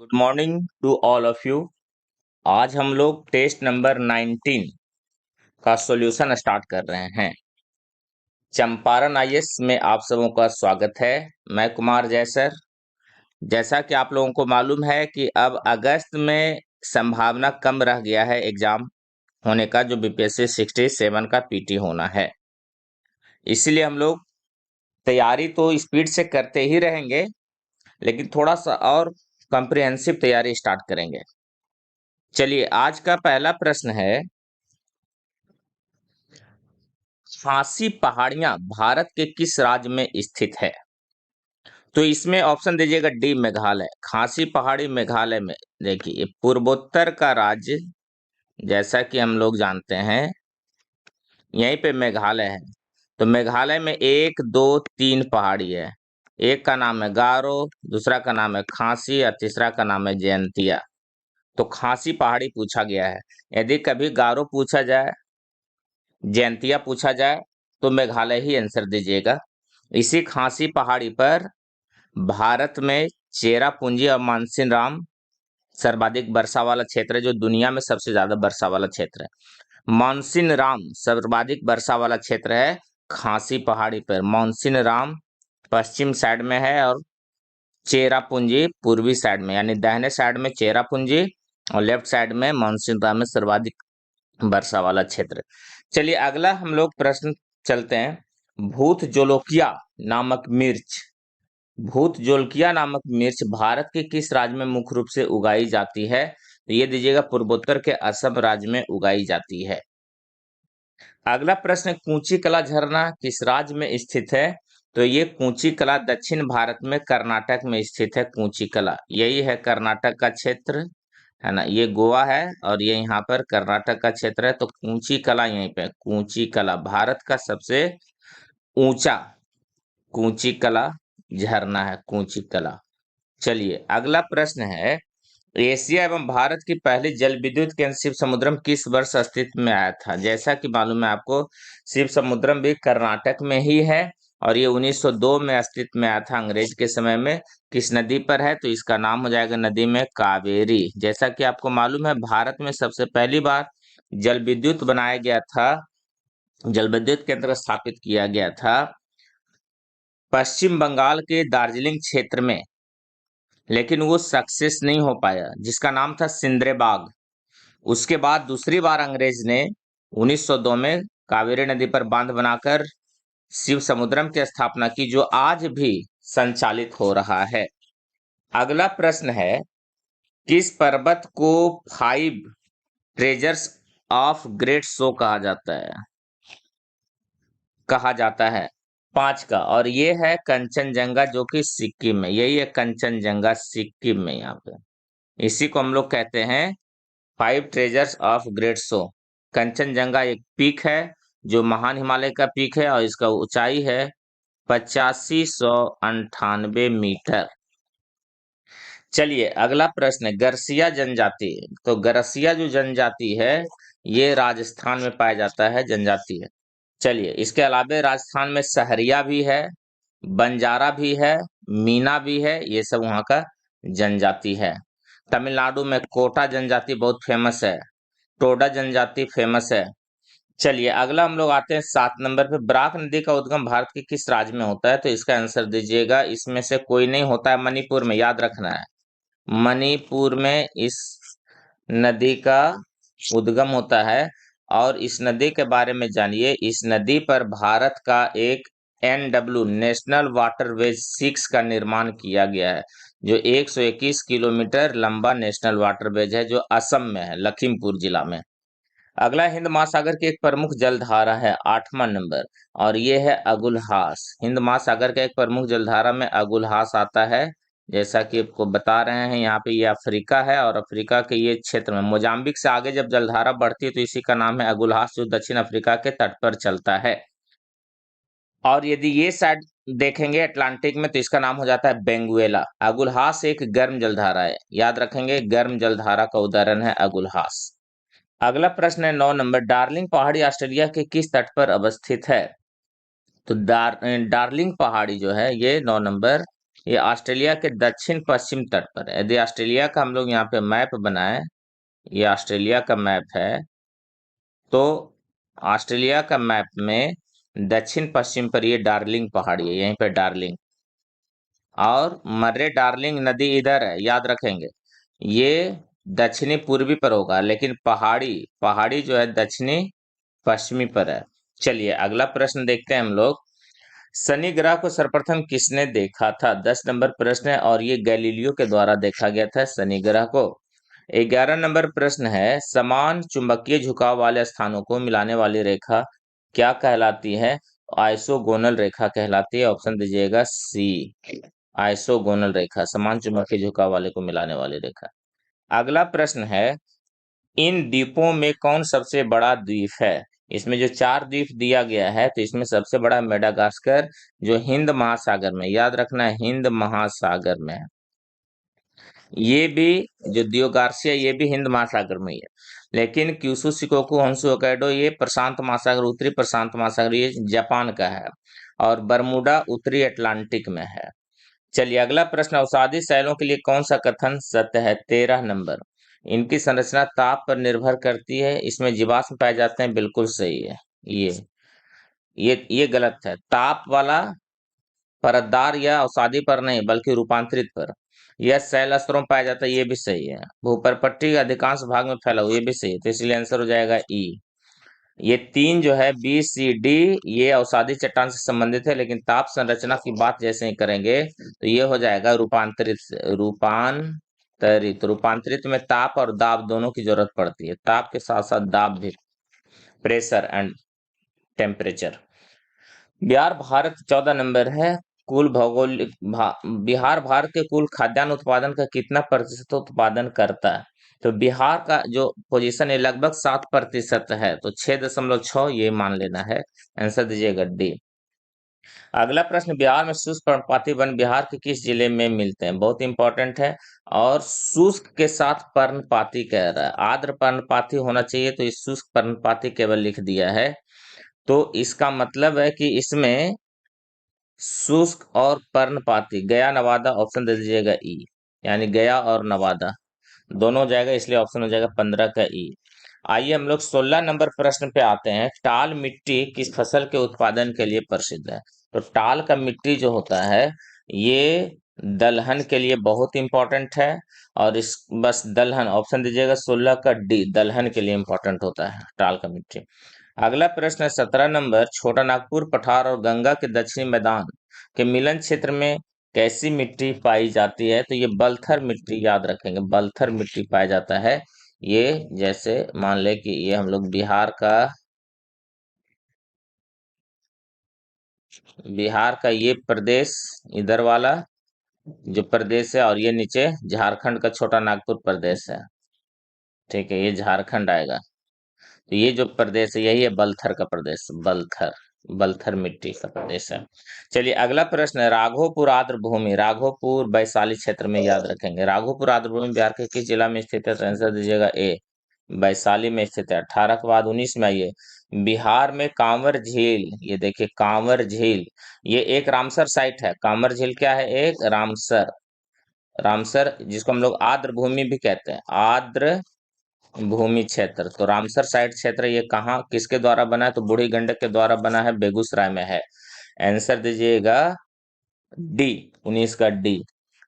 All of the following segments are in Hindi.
Good morning to all of you. आज हम लोग टेस्ट नंबर 19 का सॉल्यूशन स्टार्ट कर रहे हैं। चंपारण आईएएस में आप सबों का स्वागत है। मैं कुमार जय सर। जैसा कि आप लोगों को मालूम है कि अब अगस्त में संभावना कम रह गया है एग्जाम होने का, जो बीपीएससी 67 का पीटी होना है। इसीलिए हम लोग तैयारी तो स्पीड से करते ही रहेंगे, लेकिन थोड़ा सा और कॉम्प्रिहेंसिव तैयारी स्टार्ट करेंगे। चलिए, आज का पहला प्रश्न है, खासी पहाड़ियां भारत के किस राज्य में स्थित है? तो इसमें ऑप्शन दीजिएगा डी, मेघालय। खासी पहाड़ी मेघालय में। देखिए, ये पूर्वोत्तर का राज्य, जैसा कि हम लोग जानते हैं, यहीं पे मेघालय है। तो मेघालय में 1, 2, 3 पहाड़ी है। एक का नाम है गारो, दूसरा का नाम है खासी और तीसरा का नाम है जयंतिया। तो खासी पहाड़ी पूछा गया है। यदि कभी गारो पूछा जाए, जयंतिया पूछा जाए, तो मेघालय ही आंसर दीजिएगा। इसी खासी पहाड़ी पर भारत में चेरापूंजी और मानसीनराम सर्वाधिक वर्षा वाला क्षेत्र है, जो दुनिया में सबसे ज्यादा वर्षा वाला क्षेत्र है। मानसीनराम सर्वाधिक वर्षा वाला क्षेत्र है खासी पहाड़ी पर। मानसीनराम पश्चिम साइड में है और चेरापूंजी पूर्वी साइड में, यानी दाहिने साइड में चेरापूंजी और लेफ्ट साइड में मानसीनराम में सर्वाधिक वर्षा वाला क्षेत्र। चलिए, अगला हम लोग प्रश्न चलते हैं। भूत जोलोकिया नामक मिर्च भूत जोलकिया नामक मिर्च भारत के किस राज्य में मुख्य रूप से उगाई जाती है? तो ये दीजिएगा, पूर्वोत्तर के असम राज्य में उगाई जाती है। अगला प्रश्न, कूची कला झरना किस राज्य में स्थित है? तो ये कूची कला दक्षिण भारत में कर्नाटक में स्थित है। कूची कला यही है, कर्नाटक का क्षेत्र है ना। ये गोवा है और ये यहाँ पर कर्नाटक का क्षेत्र है। तो कूची कला यहीं पे, कूची कला भारत का सबसे ऊंचा कूची कला झरना है, कूची कला। चलिए, अगला प्रश्न है, एशिया एवं भारत की पहली जल विद्युत केंद्र शिव समुद्रम किस वर्ष अस्तित्व में आया था? जैसा कि मालूम है आपको, शिव समुद्रम भी कर्नाटक में ही है और ये 1902 में अस्तित्व में आया था, अंग्रेज के समय में। किस नदी पर है? तो इसका नाम हो जाएगा नदी में कावेरी। जैसा कि आपको मालूम है, भारत में सबसे पहली बार जल विद्युत बनाया गया था, जल विद्युत केंद्र स्थापित किया गया था पश्चिम बंगाल के दार्जिलिंग क्षेत्र में, लेकिन वो सक्सेस नहीं हो पाया, जिसका नाम था सिंद्रेबाग। उसके बाद दूसरी बार अंग्रेज ने 1902 में कावेरी नदी पर बांध बनाकर शिव समुद्रम की स्थापना की, जो आज भी संचालित हो रहा है। अगला प्रश्न है, किस पर्वत को 5 ट्रेजर्स ऑफ ग्रेट शो कहा जाता है 5 का? और ये है कंचनजंगा, जो कि सिक्किम में, यही है कंचनजंगा, सिक्किम में यहाँ पे। इसी को हम लोग कहते हैं 5 treasures of great show. Kanchenjunga एक पीक है, जो महान हिमालय का पीक है और इसका ऊंचाई है 8598 मीटर। चलिए, अगला प्रश्न है, गरसिया जनजाति। तो गरसिया जो जनजाति है, ये राजस्थान में पाया जाता है, जनजाति है। चलिए, इसके अलावा राजस्थान में सहरिया भी है, बंजारा भी है, मीना भी है, ये सब वहाँ का जनजाति है। तमिलनाडु में कोटा जनजाति बहुत फेमस है, टोडा जनजाति फेमस है। चलिए, अगला हम लोग आते हैं 7 नंबर पे, बराक नदी का उद्गम भारत के किस राज्य में होता है? तो इसका आंसर दीजिएगा, इसमें से कोई नहीं होता है, मणिपुर में, याद रखना है। मणिपुर में इस नदी का उद्गम होता है। और इस नदी के बारे में जानिए, इस नदी पर भारत का एक NW नेशनल वाटरवेज 6 का निर्माण किया गया है, जो 121 किलोमीटर लंबा नेशनल वाटरवेज है, जो असम में है, लखीमपुर जिला में। अगला, हिंद महासागर की एक प्रमुख जलधारा है 8वां नंबर, और ये है अगुलहास। हिंद महासागर का एक प्रमुख जलधारा में अगुलहास आता है। जैसा कि आपको बता रहे हैं, यहाँ पे ये अफ्रीका है और अफ्रीका के ये क्षेत्र में मोजाम्बिक से आगे जब जलधारा बढ़ती है, तो इसी का नाम है अगुलहास, जो दक्षिण अफ्रीका के तट पर चलता है। और यदि ये साइड देखेंगे अटलांटिक में, तो इसका नाम हो जाता है बेंगुएला। अगुलहास एक गर्म जलधारा है, याद रखेंगे, गर्म जलधारा का उदाहरण है अगुलहास। अगला प्रश्न है 9 नंबर, डार्लिंग पहाड़ी ऑस्ट्रेलिया के किस तट पर अवस्थित है? तो डार्लिंग पहाड़ी जो है, ये 9 नंबर ये ऑस्ट्रेलिया के दक्षिण पश्चिम तट पर है। यदि ऑस्ट्रेलिया का हम लोग यहाँ पे मैप बनाए, ये ऑस्ट्रेलिया का मैप है, तो ऑस्ट्रेलिया का मैप में दक्षिण पश्चिम पर ये डार्लिंग पहाड़ी है, यहीं पे डार्लिंग, और मर्रे डार्लिंग नदी इधर है, याद रखेंगे। ये दक्षिणी पूर्वी पर होगा, लेकिन पहाड़ी पहाड़ी जो है दक्षिणी पश्चिमी पर है। चलिए अगला प्रश्न देखते हैं हम लोग। शनि ग्रह को सर्वप्रथम किसने देखा था? 10 नंबर प्रश्न है, और ये गैलीलियो के द्वारा देखा गया था शनि ग्रह को। 11 नंबर प्रश्न है, समान चुंबकीय झुकाव वाले स्थानों को मिलाने वाली रेखा क्या कहलाती है? आइसोगोनल रेखा कहलाती है। ऑप्शन दीजिएगा सी, आइसोगोनल रेखा, समान चुंबकीय झुकाव वाले को मिलाने वाली रेखा। अगला प्रश्न है, इन द्वीपों में कौन सबसे बड़ा द्वीप है? इसमें जो 4 द्वीप दिया गया है, तो इसमें सबसे बड़ा मेडागास्कर, जो हिंद महासागर में, याद रखना है, हिंद महासागर में है। ये भी जो दियो गार्सिया, ये भी हिंद महासागर में ही है। लेकिन क्यूसू शिकोकू होन्सु होकाइडो ये प्रशांत महासागर, उत्तरी प्रशांत महासागर, ये जापान का है। और बरमूडा उत्तरी अटलांटिक में है। चलिए अगला प्रश्न, अवसादी शैलों के लिए कौन सा कथन सत्य है? 13 नंबर, इनकी संरचना ताप पर निर्भर करती है, इसमें जीवाश्म पाए जाते हैं, बिल्कुल सही है। ये गलत है। ताप वाला परतदार या अवसादी पर नहीं, बल्कि रूपांतरित पर। यह शैल स्तरों में पाया जाता है, ये भी सही है। भूपरपट्टी के अधिकांश भाग में फैला हुआ, ये भी सही है। तो इसलिए आंसर हो जाएगा ई। ये 3 जो है बी सी डी, ये अवसादी चट्टान से संबंधित है, लेकिन ताप संरचना की बात जैसे ही करेंगे तो ये हो जाएगा रूपांतरित में ताप और दाब दोनों की जरूरत पड़ती है। ताप के साथ साथ दाब भी, pressure and temperature. Bihar Bharat 14 number है। कुल भौगोलिक बिहार भारत के कुल खाद्यान्न उत्पादन का कितना प्रतिशत उत्पादन करता है? तो बिहार का जो पोजीशन है लगभग 7% है, तो 6.6 ये मान लेना है। आंसर दीजिएगा डी। अगला प्रश्न, बिहार में शुष्क पर्णपाती वन बिहार के किस जिले में मिलते हैं? बहुत इंपॉर्टेंट है। और शुष्क के साथ पर्णपाती कह रहा है, आर्द्र पर्णपाती होना चाहिए, तो इस शुष्क पर्णपाती केवल लिख दिया है। तो इसका मतलब है कि इसमें शुष्क और पर्णपाती, गया नवादा, ऑप्शन दे दीजिएगा ई, यानी गया और नवादा दोनों हो जाएगा, इसलिए ऑप्शन हो जाएगा 15 का ई। आइए हम लोग 16 नंबर प्रश्न पे आते हैं। टाल मिट्टी किस फसल के उत्पादन के लिए प्रसिद्ध है? तो टाल का मिट्टी जो होता है, ये दलहन के लिए बहुत इंपॉर्टेंट है। और इस बस दलहन, ऑप्शन दीजिएगा 16 का डी, दलहन के लिए इंपॉर्टेंट होता है टाल का मिट्टी। अगला प्रश्न है 17 नंबर, छोटा नागपुर पठार और गंगा के दक्षिणी मैदान के मिलन क्षेत्र में कैसी मिट्टी पाई जाती है? तो ये बलथर मिट्टी, याद रखेंगे, बलथर मिट्टी पाया जाता है। ये जैसे मान ले कि ये हम लोग बिहार का ये प्रदेश, इधर वाला जो प्रदेश है, और ये नीचे झारखंड का छोटा नागपुर प्रदेश है। ठीक है, ये झारखंड आएगा। तो ये जो प्रदेश है, यही है बलथर का प्रदेश, बलथर, बलथर मिट्टी का प्रदेश है। चलिए अगला प्रश्न है, राघोपुर आर्द्र भूमि, राघोपुर वैशाली क्षेत्र में, याद रखेंगे। राघोपुर आर्द्र भूमि बिहार के किस जिला में स्थित है? तो आंसर दीजिएगा ए, वैशाली में स्थित है। 18 के बाद 19 में आइए। बिहार में कांवर झील, ये देखिए कांवर झील, ये एक रामसर साइट है। कांवर झील क्या है? एक रामसर, रामसर जिसको हम लोग आर्द्र भूमि भी कहते हैं, आर्द्र भूमि क्षेत्र। तो रामसर साइट क्षेत्र ये कहाँ किसके द्वारा बना है? तो बूढ़ी गंडक के द्वारा बना है, बेगूसराय में है। आंसर दीजिएगा डी, 19 का डी।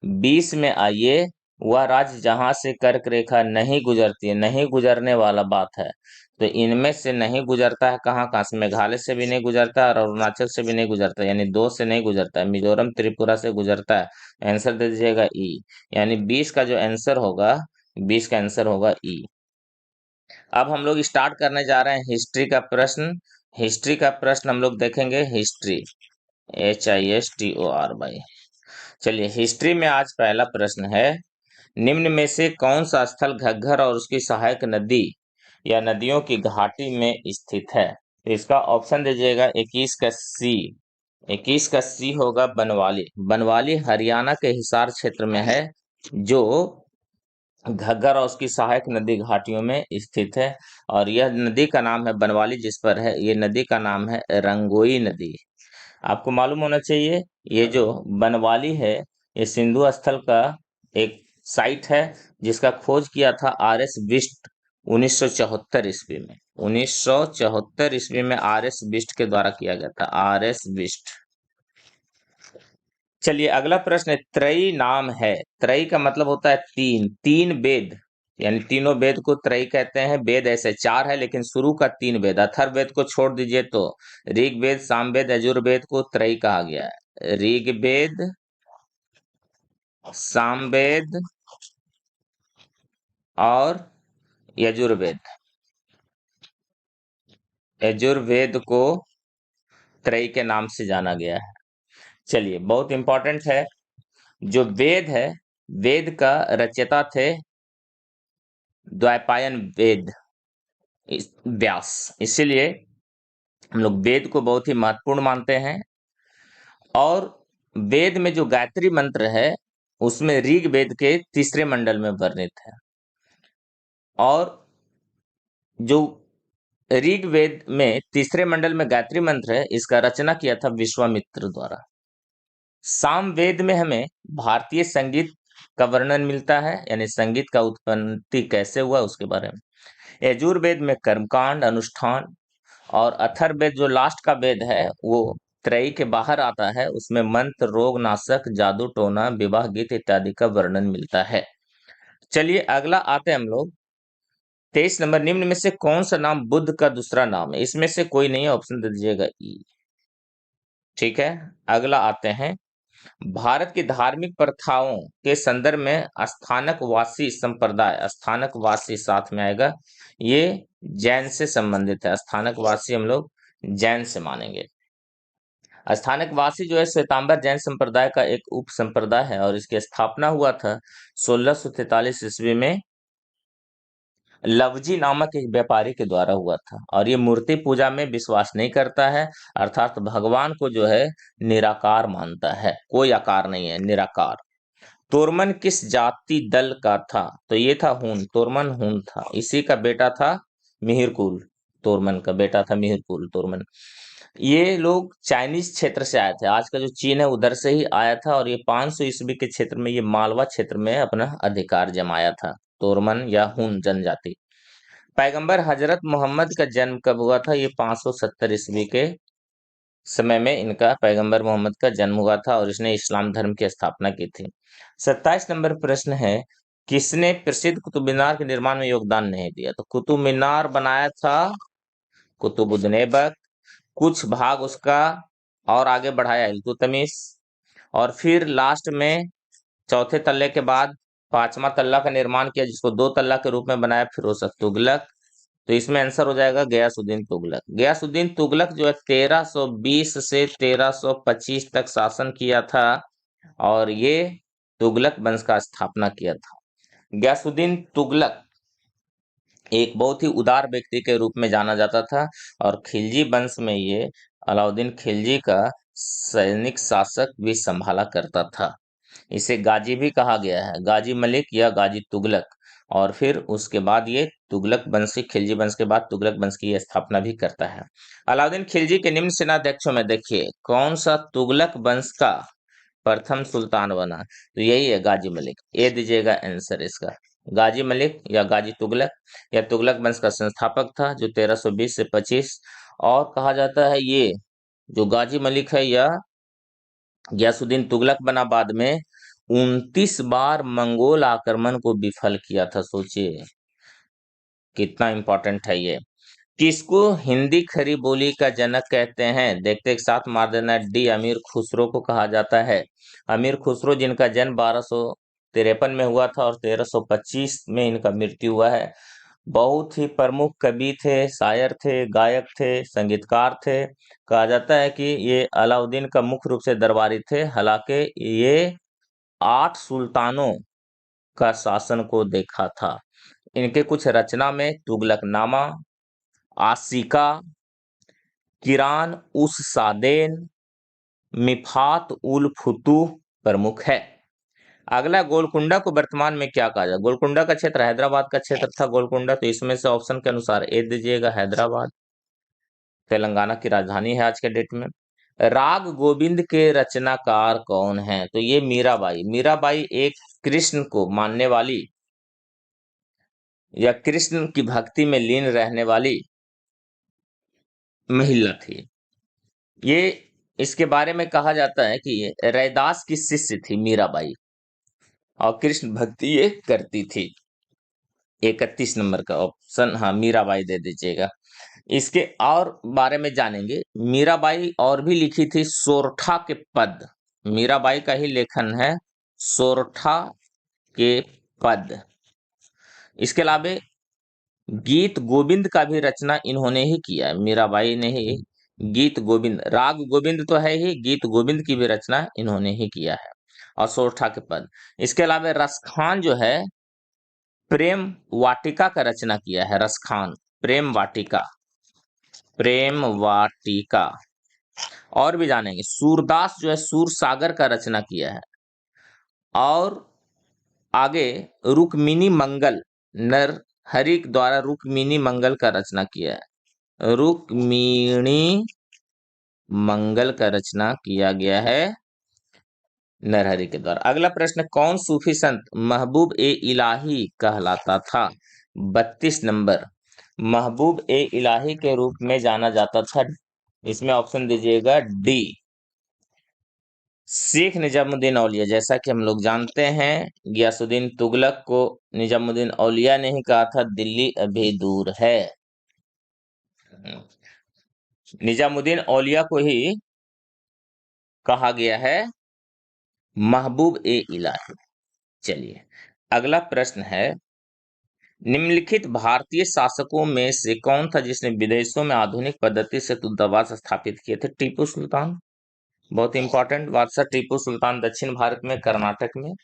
20 में आइए, वह राज्य जहां से कर्क रेखा नहीं गुजरती है, नहीं गुजरने वाला बात है। तो इनमें से नहीं गुजरता है, कहाँ कहाँ से? मेघालय से भी नहीं गुजरता और अरुणाचल से भी नहीं गुजरता, यानी 2 से नहीं गुजरता है। मिजोरम त्रिपुरा से गुजरता है। आंसर दे दीजिएगा ई, यानी 20 का जो आंसर होगा, 20 का आंसर होगा ई। अब हम लोग स्टार्ट करने जा रहे हैं हिस्ट्री का प्रश्न। हिस्ट्री का प्रश्न हम लोग देखेंगे, हिस्ट्री, HISTORY। चलिए हिस्ट्री में आज पहला प्रश्न है, निम्न में से कौन सा स्थल घग्गर और उसकी सहायक नदी या नदियों की घाटी में स्थित है? तो इसका ऑप्शन दीजिएगा 21 का सी, 21 का सी होगा बनवाली। बनवाली हरियाणा के हिसार क्षेत्र में है, जो घग्गर और उसकी सहायक नदी घाटियों में स्थित है। और यह नदी का नाम है बनवाली, जिस पर है ये नदी का नाम है रंगोई नदी। आपको मालूम होना चाहिए, ये जो बनवाली है, ये सिंधु स्थल का एक साइट है जिसका खोज किया था आर.एस. बिष्ट 1974 ईस्वी में। 1974 ईस्वी में आर.एस. बिष्ट के द्वारा किया गया था, आर.एस. बिष्ट। चलिए अगला प्रश्न है, त्रयी नाम है। त्रयी का मतलब होता है तीन, तीन वेद, यानी तीनों वेद को त्रयी कहते हैं। वेद ऐसे चार है लेकिन शुरू का तीन वेद, अथर्ववेद को छोड़ दीजिए तो ऋग्वेद, सामवेद, यजुर्वेद को त्रयी कहा गया है। ऋग्वेद, सामवेद और यजुर्वेद, यजुर्वेद को त्रयी के नाम से जाना गया है। चलिए बहुत इंपॉर्टेंट है, जो वेद है, वेद का रचयिता थे द्वैपायन वेद व्यास, इसीलिए हम लोग वेद को बहुत ही महत्वपूर्ण मानते हैं। और वेद में जो गायत्री मंत्र है उसमें ऋग्वेद के तीसरे मंडल में वर्णित है। और जो ऋग्वेद में तीसरे मंडल में गायत्री मंत्र है, इसका रचना किया था विश्वामित्र द्वारा। सामवेद में हमें भारतीय संगीत का वर्णन मिलता है, यानी संगीत का उत्पत्ति कैसे हुआ उसके बारे में। यजुर्वेद में कर्मकांड, अनुष्ठान, और अथर्ववेद जो लास्ट का वेद है वो त्रयी के बाहर आता है, उसमें मंत्र, रोग नाशक, जादू टोना, विवाह गीत इत्यादि का वर्णन मिलता है। चलिए अगला आते हैं हम लोग 23 नंबर, निम्न में से कौन सा नाम बुद्ध का दूसरा नाम है? इसमें से कोई नहीं है, ऑप्शन दे दीजिएगा ई। ठीक है, अगला आते हैं, भारत की धार्मिक प्रथाओं के संदर्भ में स्थानक वासी संप्रदाय, स्थानक वासी साथ में आएगा, ये जैन से संबंधित है। स्थानक वासी हम लोग जैन से मानेंगे। स्थानक वासी जो है श्वेतांबर जैन संप्रदाय का एक उप संप्रदाय है और इसकी स्थापना हुआ था 1643 ईस्वी में लवजी नामक एक व्यापारी के द्वारा हुआ था। और ये मूर्ति पूजा में विश्वास नहीं करता है, अर्थात भगवान को जो है निराकार मानता है, कोई आकार नहीं है, निराकार। तोरमन किस जाति दल का था? तो ये था हून, तोरमन हून था, इसी का बेटा था मिहिरकुल, तोरमन का बेटा था मिहिरकुल तोरमन। ये लोग चाइनीज क्षेत्र से आए थे, आज का जो चीन है उधर से ही आया था, और ये 500 ईस्वी के क्षेत्र में, ये मालवा क्षेत्र में अपना अधिकार जमाया था, तोरमन या हुन जनजाति। पैगंबर हजरत मोहम्मद का जन्म कब हुआ था? ये 570 ईस्वी के समय में इनका, पैगंबर मोहम्मद का जन्म हुआ था और इसने इस्लाम धर्म की स्थापना की थी। 27 नंबर प्रश्न है, किसने प्रसिद्ध कुतुब मीनार के निर्माण में योगदान नहीं दिया? तो कुतुब मीनार बनाया था कुतुबुद्दीन ऐबक, कुछ भाग उसका और आगे बढ़ाया इल्तुतमिश, और फिर लास्ट में चौथे तल्ले के बाद पांचवा तल्ला का निर्माण किया जिसको दो तल्ला के रूप में बनाया फिरोज शाह तुगलक। तो इसमें आंसर हो जाएगा गयासुद्दीन तुगलक। गयासुद्दीन तुगलक जो है 1320 से 1325 तक शासन किया था और ये तुगलक वंश का स्थापना किया था। गयासुद्दीन तुगलक एक बहुत ही उदार व्यक्ति के रूप में जाना जाता था और खिलजी वंश में ये अलाउद्दीन खिलजी का सैनिक शासक भी संभाला करता था। इसे गाजी भी कहा गया है, गाजी मलिक या गाजी तुगलक। और फिर उसके बाद ये तुगलक वंशी, खिलजी वंश के बाद तुगलक वंश की स्थापना भी करता है। अलाउद्दीन खिलजी के निम्न सेनाध्यक्षों में देखिए कौन सा तुगलक वंश का प्रथम सुल्तान बना? तो यही है गाजी मलिक, ये दीजिएगा आंसर इसका, गाजी मलिक या गाजी तुगलक। या तुगलक वंश का संस्थापक था जो 1320 से 25, और कहा जाता है ये जो गाजी मलिक है या गयासुद्दीन तुगलक बना बाद में 29 बार मंगोल आक्रमण को विफल किया था। सोचिए कितना इंपॉर्टेंट है ये। किसको हिंदी खरी बोली का जनक कहते हैं? देखते एक साथ मार देना, डी अमीर खुसरो को कहा जाता है। अमीर खुसरो जिनका जन्म 1253 में हुआ था और 1325 में इनका मृत्यु हुआ है। बहुत ही प्रमुख कवि थे, शायर थे, गायक थे, संगीतकार थे। कहा जाता है कि ये अलाउद्दीन का मुख्य रूप से दरबारी थे, हालांकि ये 8 सुल्तानों का शासन को देखा था। इनके कुछ रचना में तुगलकनामा, आशिका, किरान उस सादेन, मिफात उल फुतूह प्रमुख है। अगला, गोलकुंडा को वर्तमान में क्या कहा जाए? गोलकुंडा का क्षेत्र हैदराबाद का क्षेत्र था गोलकुंडा, तो इसमें से ऑप्शन के अनुसार ए दीजिएगा, हैदराबाद तेलंगाना की राजधानी है आज के डेट में। राग गोविंद के रचनाकार कौन हैं? तो ये मीराबाई। मीराबाई एक कृष्ण को मानने वाली या कृष्ण की भक्ति में लीन रहने वाली महिला थी। ये इसके बारे में कहा जाता है कि ये रैदास की शिष्य थी मीराबाई और कृष्ण भक्ति ये करती थी। 31 नंबर का ऑप्शन, हाँ, मीराबाई दे दीजिएगा। इसके और बारे में जानेंगे। मीराबाई और भी लिखी थी सोरठा के पद। मीराबाई का ही लेखन है सोरठा के पद। इसके अलावा गीत गोविंद का भी रचना इन्होंने ही किया है, मीराबाई ने ही गीत गोविंद, राग गोविंद तो है ही, गीत गोविंद की भी रचना इन्होंने ही किया है, और सोरठा के पद। इसके अलावा रसखान जो है प्रेम वाटिका का रचना किया है। रसखान प्रेम वाटिका, प्रेम वाटिका। और भी जानेंगे, सूरदास जो है सूर सागर का रचना किया है। और आगे रुक्मिणी मंगल, नरहरि द्वारा रुक्मिणी मंगल का रचना किया है। रुक्मिणी मंगल का रचना किया गया है नरहरि के द्वारा। अगला प्रश्न, कौन सूफी संत महबूब ए इलाही कहलाता था? 32 नंबर, महबूब ए इलाही के रूप में जाना जाता था। इसमें ऑप्शन दीजिएगा डी, शेख निजामुद्दीन औलिया। जैसा कि हम लोग जानते हैं, गियासुद्दीन तुगलक को निजामुद्दीन औलिया ने ही कहा था दिल्ली अभी दूर है। निजामुद्दीन औलिया को ही कहा गया है महबूब ए इलाही। चलिए अगला प्रश्न है, निम्नलिखित भारतीय शासकों में से कौन था जिसने विदेशों में आधुनिक पद्धति से दूतावास स्थापित किए थे? टीपू सुल्तान, बहुत इंपॉर्टेंट बादशाह टीपू सुल्तान, दक्षिण भारत में कर्नाटक में।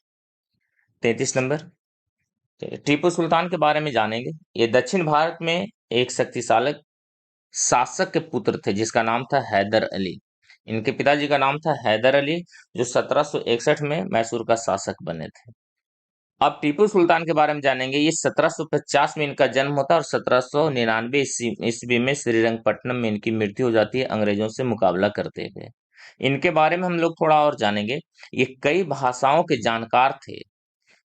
33 नंबर, टीपू सुल्तान के बारे में जानेंगे। ये दक्षिण भारत में एक शक्तिशाली शासक के पुत्र थे जिसका नाम था हैदर अली। इनके पिताजी का नाम था हैदर अली, जो 1761 में मैसूर का शासक बने थे। अब टीपू सुल्तान के बारे में जानेंगे। ये 1750 में इनका जन्म होता है और 1799 ईस्वी में श्रीरंगपट्टनम में इनकी मृत्यु हो जाती है, अंग्रेजों से मुकाबला करते हुए। इनके बारे में हम लोग थोड़ा और जानेंगे। ये कई भाषाओं के जानकार थे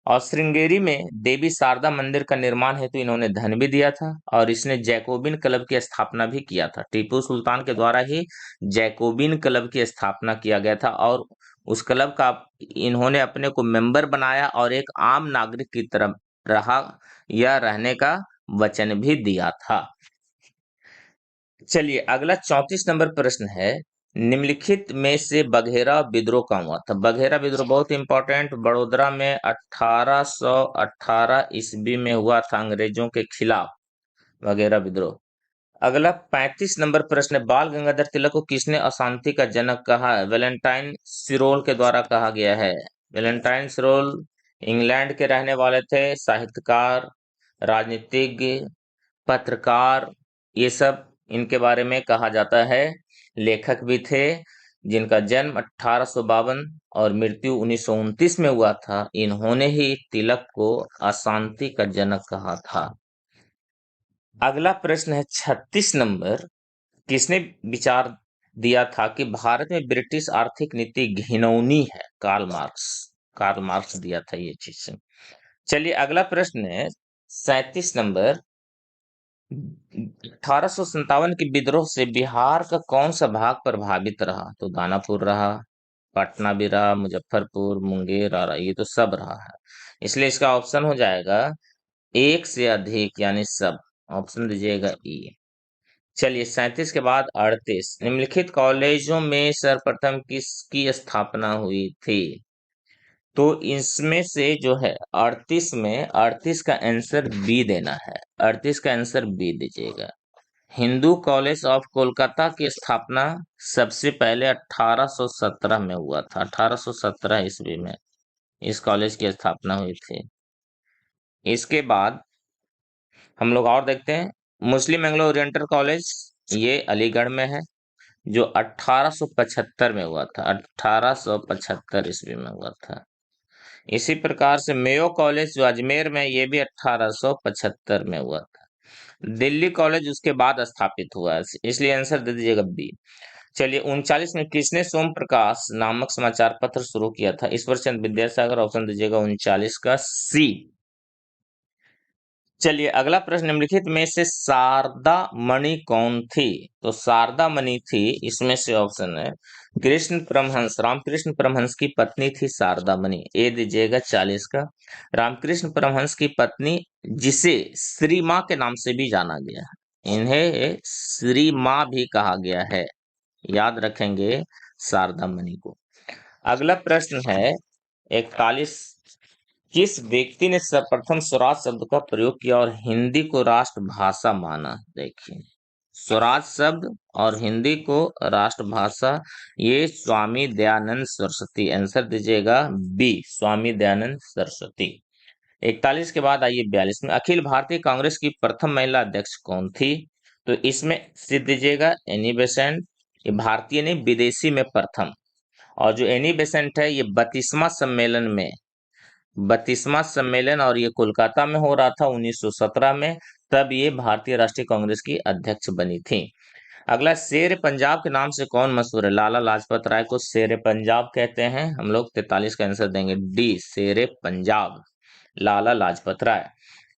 और श्रृंगेरी में देवी शारदा मंदिर का निर्माण हेतु इन्होंने धन भी दिया था और इसने जैकोबिन क्लब की स्थापना भी किया था। टीपू सुल्तान के द्वारा ही जैकोबिन क्लब की स्थापना किया गया था और उस क्लब का इन्होंने अपने को मेंबर बनाया और एक आम नागरिक की तरह रहा या रहने का वचन भी दिया था। चलिए अगला 34 नंबर प्रश्न है, निम्नलिखित में से बघेरा विद्रोह कहाँ हुआ था? बघेरा विद्रोह बहुत इंपॉर्टेंट, बड़ोदरा में 1818 ईस्वी में हुआ था अंग्रेजों के खिलाफ बघेरा विद्रोह। अगला 35 नंबर प्रश्न है, बाल गंगाधर तिलक को किसने अशांति का जनक कहा है? वेलेंटाइन सिरोल के द्वारा कहा गया है। वेलेंटाइन सिरोल इंग्लैंड के रहने वाले थे, साहित्यकार, राजनीतिज्ञ, पत्रकार, ये सब इनके बारे में कहा जाता है। लेखक भी थे जिनका जन्म 1852 और मृत्यु 1929 में हुआ था। इन्होंने ही तिलक को अशांति का जनक कहा था। अगला प्रश्न है 36 नंबर, किसने विचार दिया था कि भारत में ब्रिटिश आर्थिक नीति घिनौनी है? कार्ल मार्क्स, कार्ल मार्क्स दिया था ये चीज। चलिए अगला प्रश्न है 37 नंबर, 1857 के विद्रोह से बिहार का कौन सा भाग प्रभावित रहा? तो दानापुर रहा, पटना भी रहा, मुजफ्फरपुर, मुंगेर रहा, ये तो सब रहा है। इसलिए इसका ऑप्शन हो जाएगा एक से अधिक, यानी सब। ऑप्शन दीजिएगा ई। चलिए 37 के बाद 38, निम्नलिखित कॉलेजों में सर्वप्रथम किसकी स्थापना हुई थी? तो इसमें से जो है 38 में 38 का आंसर बी देना है। 38 का आंसर बी दीजिएगा। हिंदू कॉलेज ऑफ कोलकाता की स्थापना सबसे पहले 1817 में हुआ था। 1817 ईस्वी में इस कॉलेज की स्थापना हुई थी। इसके बाद हम लोग और देखते हैं, मुस्लिम एंग्लो ओरिएंटल कॉलेज, ये अलीगढ़ में है, जो 1875 में हुआ था। 1875 ईस्वी में हुआ था। इसी प्रकार से मेयो कॉलेज जो अजमेर में, ये भी 1875 में हुआ था। दिल्ली कॉलेज उसके बाद स्थापित हुआ, इसलिए आंसर दे दीजिएगा बी। चलिए 39 में किसने सोम प्रकाश नामक समाचार पत्र शुरू किया था? ईश्वर चंद्र विद्यासागर। ऑप्शन दीजिएगा 39 का सी। चलिए अगला प्रश्न, निम्नलिखित में से शारदा मणि कौन थी? तो शारदा मणि थी, इसमें से ऑप्शन है कृष्ण परमहंस, रामकृष्ण परमहंस की पत्नी थी शारदा मणि। ए दीजिएगा 40 का। रामकृष्ण परमहंस की पत्नी, जिसे श्री माँ के नाम से भी जाना गया है, इन्हें श्री माँ भी कहा गया है, याद रखेंगे शारदा मणि को। अगला प्रश्न है 41, किस व्यक्ति ने सर्वप्रथम स्वराज शब्द का प्रयोग किया और हिंदी को राष्ट्रभाषा माना? देखिए स्वराज शब्द और हिंदी को राष्ट्रभाषा, ये स्वामी दयानंद सरस्वती। आंसर दीजिएगा बी, स्वामी दयानंद सरस्वती। 41 के बाद आइए 42 में, अखिल भारतीय कांग्रेस की प्रथम महिला अध्यक्ष कौन थी? तो इसमें सिद्ध दीजिएगा एनी बेसेंट, ये भारतीय नहीं विदेशी में प्रथम। और जो एनी बेसेंट है ये 32वां सम्मेलन और ये कोलकाता में हो रहा था 1917 में, तब ये भारतीय राष्ट्रीय कांग्रेस की अध्यक्ष बनी थी। अगला, शेर पंजाब के नाम से कौन मशहूर है? लाला लाजपत राय को शेर पंजाब कहते हैं हम लोग। 43 का आंसर देंगे डी, शेर पंजाब, लाला लाजपत राय।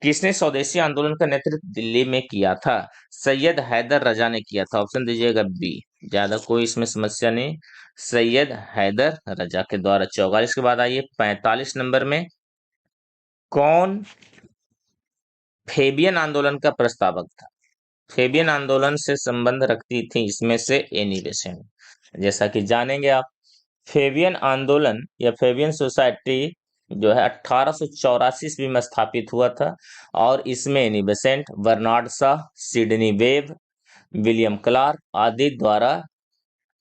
किसने स्वदेशी आंदोलन का नेतृत्व दिल्ली में किया था? सैयद हैदर रजा ने किया था। ऑप्शन दीजिएगा बी, ज्यादा कोई इसमें समस्या नहीं, सैयद हैदर रजा के द्वारा। 44 के बाद आइए 45 नंबर में, कौन फेबियन आंदोलन का प्रस्तावक था? फेबियन आंदोलन से संबंध रखती थी इसमें से एनी बेसेंट। जैसा कि जानेंगे आप, फेबियन आंदोलन या फेबियन सोसाइटी जो है 1884 ईस्वी में स्थापित हुआ था, और इसमें Annie Besant, Bernard Shaw, Sidney Webb, William Clarke आदि द्वारा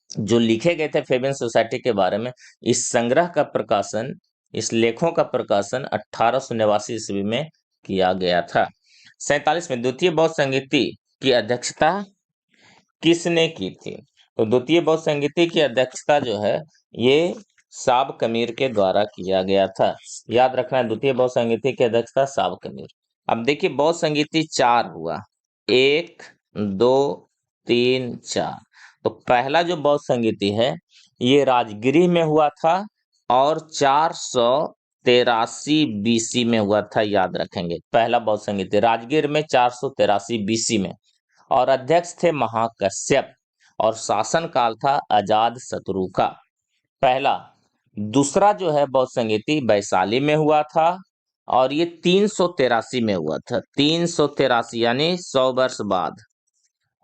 जो लिखे गए थे फेबियन सोसाइटी के बारे में, इस संग्रह का प्रकाशन, इस लेखों का प्रकाशन 1889 ईस्वी में किया गया था। 47 में, द्वितीय बौद्ध संगीति की अध्यक्षता किसने की थी? तो द्वितीय बौद्ध संगीति की अध्यक्षता जो है ये साब कमीर के द्वारा किया गया था। याद रखना है, द्वितीय बौद्ध संगीति की अध्यक्षता साब कमीर। अब देखिए बौद्ध संगीति 4 हुआ, 1 2 3 4। तो पहला जो बौद्ध संगीति है ये राजगिरी में हुआ था और 483 बीसी में हुआ था, याद रखेंगे। पहला बौद्ध संगीति राजगीर में 483 बीसी में, और अध्यक्ष थे महाकश्यप, और शासन काल था अजाद शत्रु का, पहला। दूसरा जो है बौद्ध संगीति वैशाली में हुआ था, और ये 383 में हुआ था, 383 यानी 100 वर्ष बाद,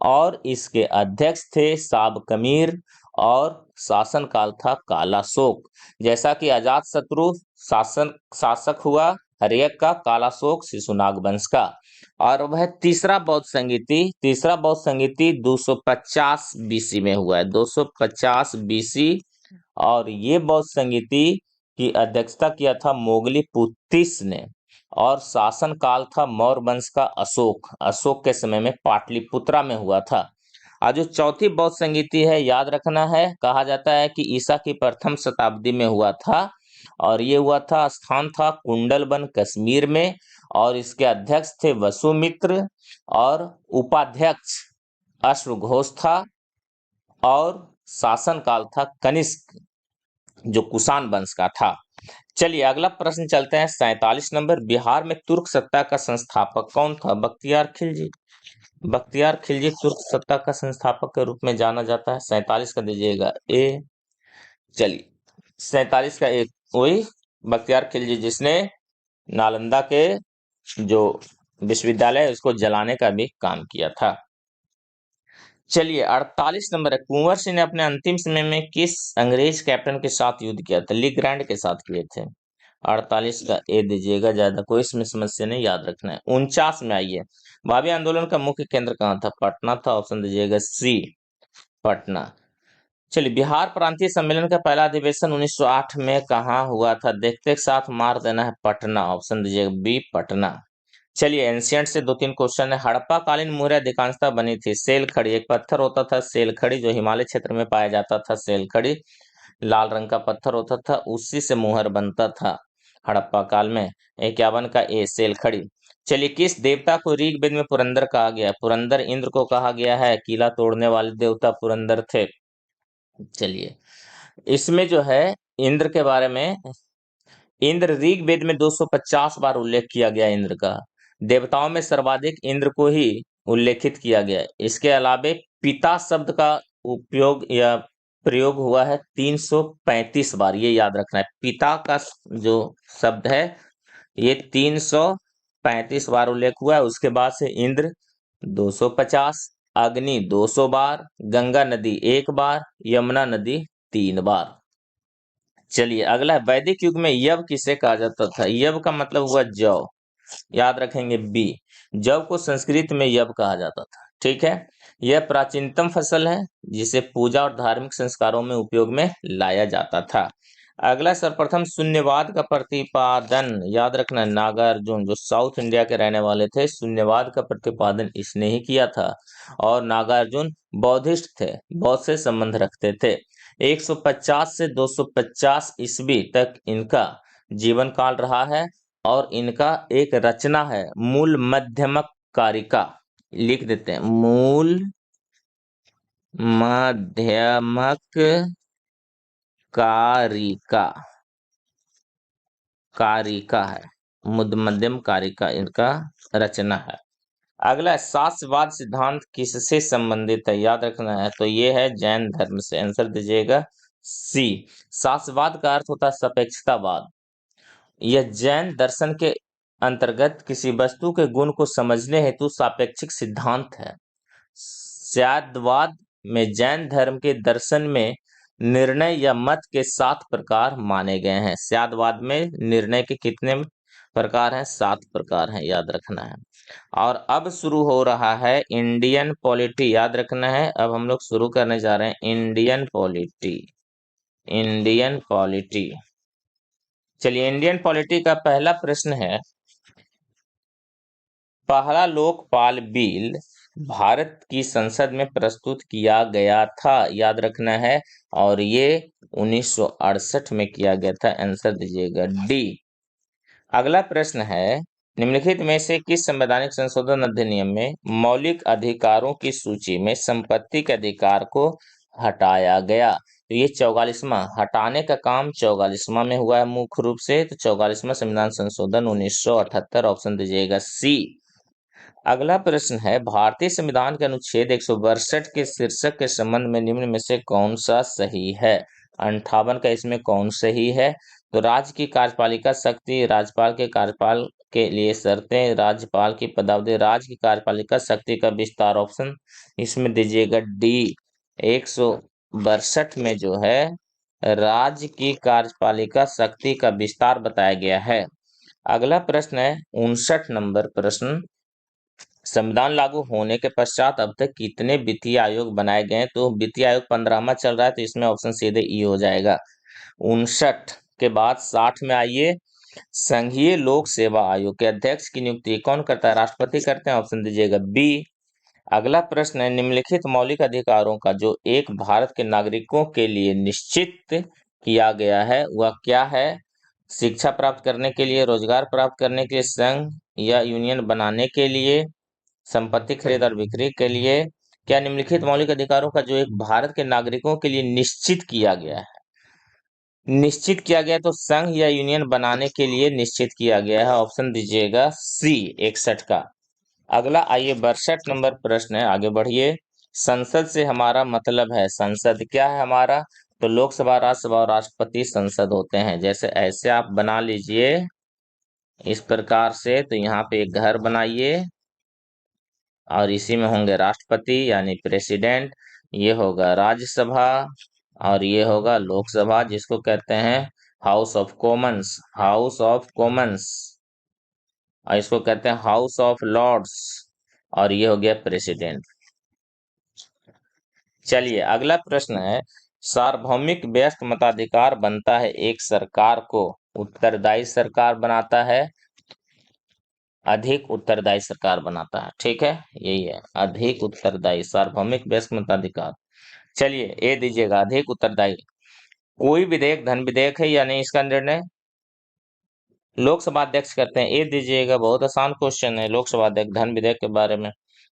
और इसके अध्यक्ष थे साब कमीर, और शासन काल था काला शोक। जैसा कि अजात शत्रु शासक हुआ हर्यक का, काला शोक शिशुनाग वंश का। और वह तीसरा बौद्ध संगीति 250 बीसी में हुआ है, 250 बीसी। और ये बौद्ध संगीति की अध्यक्षता किया था मोगली पुत्तिस ने, और शासन काल था मौर्य वंश का अशोक के समय में पाटलिपुत्रा में हुआ था। आज जो चौथी बौद्ध संगीति है, याद रखना है, कहा जाता है कि ईसा की प्रथम शताब्दी में हुआ था, और ये हुआ था, स्थान था कुंडलबन कश्मीर में, और इसके अध्यक्ष थे वसुमित्र, और उपाध्यक्ष अश्वघोष था, और शासन काल था कनिष्क जो कुषाण वंश का था। चलिए अगला प्रश्न चलते हैं 47 नंबर, बिहार में तुर्क सत्ता का संस्थापक कौन था? बख्तियार खिलजी। बख्तियार खिलजी तुर्क सत्ता का संस्थापक के रूप में जाना जाता है। 47 का दीजिएगा ए। चलिए 47 का एक, वही बख्तियार खिलजी जिसने नालंदा के जो विश्वविद्यालय उसको जलाने का भी काम किया था। चलिए 48 नंबर है, कुंवर सिंह ने अपने अंतिम समय में किस अंग्रेज कैप्टन के साथ युद्ध किया था? ली ग्रैंड के साथ किए थे। 48 का ए दीजिएगा, ज्यादा कोई इसमें समस्या नहीं, याद रखना है। 49 में आइए, भावी आंदोलन का मुख्य केंद्र कहाँ था? पटना था। ऑप्शन दीजिएगा सी, पटना। चलिए बिहार प्रांतीय सम्मेलन का पहला अधिवेशन 1908 में कहाँ हुआ था? देखते साथ मार देना है, पटना। ऑप्शन दीजिएगा बी, पटना। चलिए एंशियंट से 2-3 क्वेश्चन है। हड़प्पा कालीन मोहरे अधिकांशतः बनी थी। सेलखड़ी एक पत्थर होता था, सेलखड़ी जो हिमालय क्षेत्र में पाया जाता था, सेलखड़ी लाल रंग का पत्थर होता था, उसी से मुहर बनता था हड़प्पा काल में। 51 का ए, सेलखड़ी। चलिए किस देवता को ऋग्वेद में पुरंदर कहा गया है? पुरंदर इंद्र को कहा गया है, किला तोड़ने वाले देवता पुरंदर थे। चलिए, इसमें जो है इंद्र के बारे में, इंद्र ऋग्वेद में 250 बार उल्लेख किया गया इंद्र का। देवताओं में सर्वाधिक इंद्र को ही उल्लेखित किया गया है। इसके अलावे पिता शब्द का उपयोग या प्रयोग हुआ है 335 बार, ये याद रखना है। पिता का जो शब्द है ये 335 बार उल्लेख हुआ है। उसके बाद से इंद्र 250, अग्नि 200 बार, गंगा नदी 1 बार, यमुना नदी 3 बार। चलिए अगला, वैदिक युग में यव किसे कहा जाता था? यव का मतलब हुआ जौ, याद रखेंगे बी। जौ को संस्कृत में यव कहा जाता था, ठीक है। यह प्राचीनतम फसल है जिसे पूजा और धार्मिक संस्कारों में उपयोग में लाया जाता था। अगला, सर्वप्रथम शून्यवाद का प्रतिपादन, याद रखना, नागार्जुन जो साउथ इंडिया के रहने वाले थे, शून्यवाद का प्रतिपादन इसने ही किया था। और नागार्जुन बौद्धिस्ट थे, बौद्ध से संबंध रखते थे। 150 से 250 ईस्वी तक इनका जीवन काल रहा है। और इनका एक रचना है मूल मध्यमक कारिका, लिख देते हैं, मूल मध्यमक कारिका, कारिका है, मध्यम कारिका इनका रचना है। अगला, शास्त्रवाद सिद्धांत किससे संबंधित है? याद रखना है, तो ये है जैन धर्म से। आंसर दीजिएगा सी। शास्त्रवाद का अर्थ होता है सापेक्षतावाद। यह जैन दर्शन के अंतर्गत किसी वस्तु के गुण को समझने हेतु सापेक्षिक सिद्धांत है। स्याद्वाद में जैन धर्म के दर्शन में निर्णय या मत के 7 प्रकार माने गए हैं। स्याद्वाद में निर्णय के कितने प्रकार हैं? 7 प्रकार हैं, याद रखना है। और अब शुरू हो रहा है इंडियन पॉलिटी, याद रखना है। अब हम लोग शुरू करने जा रहे हैं इंडियन पॉलिटी, इंडियन पॉलिटी। चलिए, इंडियन पॉलिटी का पहला प्रश्न है, पहला लोकपाल बिल भारत की संसद में प्रस्तुत किया गया था, याद रखना है। और ये 1968 में किया गया था। आंसर दीजिएगा डी। अगला प्रश्न है, निम्नलिखित में से किस संवैधानिक संशोधन अधिनियम में मौलिक अधिकारों की सूची में संपत्ति के अधिकार को हटाया गया? तो ये 44वां, हटाने का काम 44वां में हुआ है मुख्य रूप से। तो 44वां संविधान संशोधन 1978, ऑप्शन दीजिएगा सी। अगला प्रश्न है, भारतीय संविधान के अनुच्छेद 162 के शीर्षक के संबंध में निम्न में से कौन सा सही है? 58 का इसमें कौन सही है? तो राज्य की कार्यपालिका शक्ति, राज्यपाल के कार्यकाल के लिए शर्तें, राज्यपाल की पदावधि, राज्य की कार्यपालिका शक्ति का विस्तार, ऑप्शन इसमें दीजिएगा डी। 162 में जो है राज्य की कार्यपालिका शक्ति का विस्तार बताया गया है। अगला प्रश्न है 59 नंबर प्रश्न, संविधान लागू होने के पश्चात अब तक कितने वित्तीय आयोग बनाए गए? तो वित्तीय आयोग 15वां चल रहा है, तो इसमें ऑप्शन सीधे ई हो जाएगा। 59 के बाद 60 में आइए, संघीय लोक सेवा आयोग के अध्यक्ष की नियुक्ति कौन करता है? राष्ट्रपति करते हैं, ऑप्शन दीजिएगा बी। अगला प्रश्न है, निम्नलिखित मौलिक अधिकारों का जो एक भारत के नागरिकों के लिए निश्चित किया गया है वह क्या है? शिक्षा प्राप्त करने के लिए, रोजगार प्राप्त करने के लिए, संघ या यूनियन बनाने के लिए, संपत्ति खरीद और बिक्री के लिए। क्या निम्नलिखित मौलिक अधिकारों का जो एक भारत के नागरिकों के लिए निश्चित किया गया है? निश्चित किया गया तो संघ या यूनियन बनाने के लिए निश्चित किया गया है, ऑप्शन दीजिएगा सी 61 का। अगला आइए 62 नंबर प्रश्न है, आगे बढ़िए। संसद से हमारा मतलब है, संसद क्या है हमारा? तो लोकसभा, राज्यसभा और राष्ट्रपति संसद होते हैं। जैसे ऐसे आप बना लीजिए इस प्रकार से, तो यहाँ पे एक घर बनाइए और इसी में होंगे राष्ट्रपति यानी प्रेसिडेंट, ये होगा राज्यसभा और ये होगा लोकसभा, जिसको कहते हैं house of Commons, house of Commons, और इसको कहते हैं हाउस ऑफ लॉर्ड्स, और ये हो गया प्रेसिडेंट। चलिए अगला प्रश्न है, सार्वभौमिक व्यस्क मताधिकार बनता है एक सरकार को उत्तरदायी सरकार बनाता है, अधिक उत्तरदायी सरकार बनाता है, ठीक है, यही है अधिक उत्तरदायी, सार्वभौमिक व्यस्क मताधिकार। चलिए ए दीजिएगा अधिक उत्तरदायी। कोई विधेयक धन विधेयक है या नहीं, इसका निर्णय लोकसभा अध्यक्ष करते हैं, ए दीजिएगा। बहुत आसान क्वेश्चन है, लोकसभा अध्यक्ष धन विधेयक के बारे में।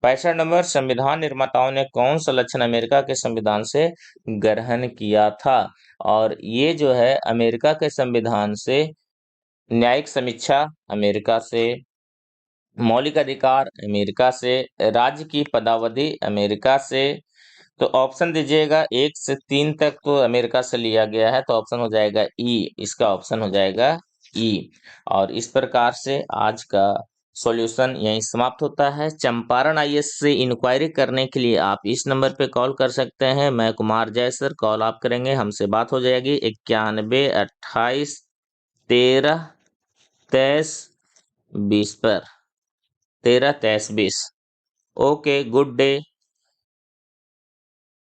65 नंबर, संविधान निर्माताओं ने कौन सा लक्षण अमेरिका के संविधान से ग्रहण किया था? और ये जो है अमेरिका के संविधान से न्यायिक समीक्षा अमेरिका से, मौलिक अधिकार अमेरिका से, राज्य की पदावधि अमेरिका से। तो ऑप्शन दीजिएगा 1 से 3 तक तो अमेरिका से लिया गया है, तो ऑप्शन हो जाएगा ई, इसका ऑप्शन हो जाएगा ई। और इस प्रकार से आज का सॉल्यूशन यहीं समाप्त होता है। चंपारण आईएएस से इंक्वायरी करने के लिए आप इस नंबर पे कॉल कर सकते हैं। मैं कुमार जय सर, कॉल आप करेंगे, हमसे बात हो जाएगी 91 28 13 23 20 पर। 13 23 20। Okay, good day.